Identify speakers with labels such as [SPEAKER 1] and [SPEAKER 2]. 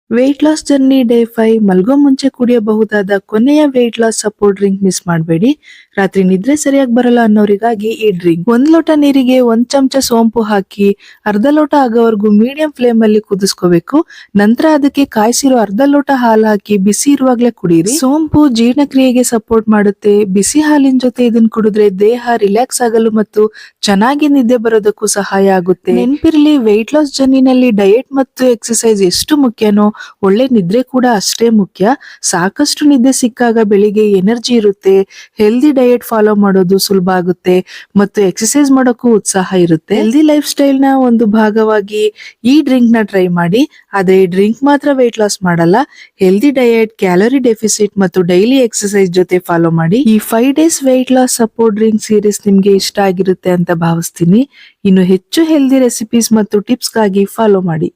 [SPEAKER 1] Weight loss journey day 5 ಮಲ್ಗೋ ಮುಂಚೆ ಕುಡಿಯಬಹುದಾದ ಕೊನೆಯ weight loss support drink miss ಮಾಡಬೇಡಿ. ರಾತ್ರಿ ನಿದ್ರೆ ಸರಿಯಾಗಿ ಬರಲ್ಲ ಅನ್ನೋರಿಗಾಗಿ ಈ ಡ್ರಿಂಕ್. 1 ಲೋಟ ನೀರಿಗೆ 1 ಚಮಚ ಸೋಂಪು ಹಾಕಿ ಅರ್ಧ ಲೋಟ ಆಗೋವರೆಗೂ ಮೀಡಿಯಂ ಫ್ಲೇಮ್ ಅಲ್ಲಿ ಕುದಿಸ್ಕೋಬೇಕು. ನಂತರ ಅದಕ್ಕೆ ಕಾಯಿಸಿರೋ ಅರ್ಧ ಲೋಟ ಹಾಲು ಹಾಕಿ ಬಿಸಿ ಇರುವಾಗ್ಲೇ ಕುಡೀರಿ. ಸೋಂಪು ಜೀರ್ಣಕ್ರಿಯೆಗೆ ಸಪೋರ್ಟ್ ಮಾಡುತ್ತೆ. ಬಿಸಿ ಹಾಲಿನ ಜೊತೆ ಇದನ್ನ ಕುಡಿದ್ರೆ ದೇಹ ರಿಲ್ಯಾಕ್ಸ್ ಆಗಲು ಮತ್ತು ಚೆನ್ನಾಗಿ ನಿದ್ದೆ ಬರೋದಕ್ಕೂ ಸಹಾಯ ಆಗುತ್ತೆ. ನೆನ್ಪಿರ್ಲಿ, ವೆಯ್ಟ್ ಲಾಸ್ ಜರ್ನಿನಲ್ಲಿ ಡಯಟ್ ಮತ್ತು ಎಕ್ಸರ್ಸೈಸ್ ಎಷ್ಟು ಮುಖ್ಯನೋ ಒಳ್ಳೆ ನಿದ್ರೆ ಕೂಡ ಅಷ್ಟೇ ಮುಖ್ಯ. ಸಾಕಷ್ಟು ನಿದ್ದೆ ಸಿಕ್ಕಾಗ ಬೆಳಿಗ್ಗೆ ಎನರ್ಜಿ ಇರುತ್ತೆ, ಹೆಲ್ದಿ ಡಯಟ್ ಫಾಲೋ ಮಾಡೋದು ಸುಲಭ ಆಗುತ್ತೆ ಮತ್ತು ಎಕ್ಸರ್ಸೈಸ್ ಮಾಡೋಕ್ಕೂ ಉತ್ಸಾಹ ಇರುತ್ತೆ. ಹೆಲ್ದಿ ಲೈಫ್ ಸ್ಟೈಲ್ ನ ಒಂದು ಭಾಗವಾಗಿ ಈ ಡ್ರಿಂಕ್ ನ ಟ್ರೈ ಮಾಡಿ. ಆದ್ರೆ ಈ ಡ್ರಿಂಕ್ ಮಾತ್ರ ವೆಯ್ಟ್ ಲಾಸ್ ಮಾಡಲ್ಲ. ಹೆಲ್ದಿ ಡಯಟ್, ಕ್ಯಾಲೋರಿ ಡೆಫಿಸಿಟ್ ಮತ್ತು ಡೈಲಿ ಎಕ್ಸರ್ಸೈಸ್ ಜೊತೆ ಫಾಲೋ ಮಾಡಿ. ಈ 5 days wait loss support drink series ನಿಮ್ಗೆ ಇಷ್ಟ ಆಗಿರುತ್ತೆ ಅಂತ ಭಾವಿಸ್ತೀನಿ. ಇನ್ನು ಹೆಚ್ಚು ಹೆಲ್ದಿ ರೆಸಿಪೀಸ್ ಮತ್ತು ಟಿಪ್ಸ್ ಗಾಗಿ ಫಾಲೋ ಮಾಡಿ.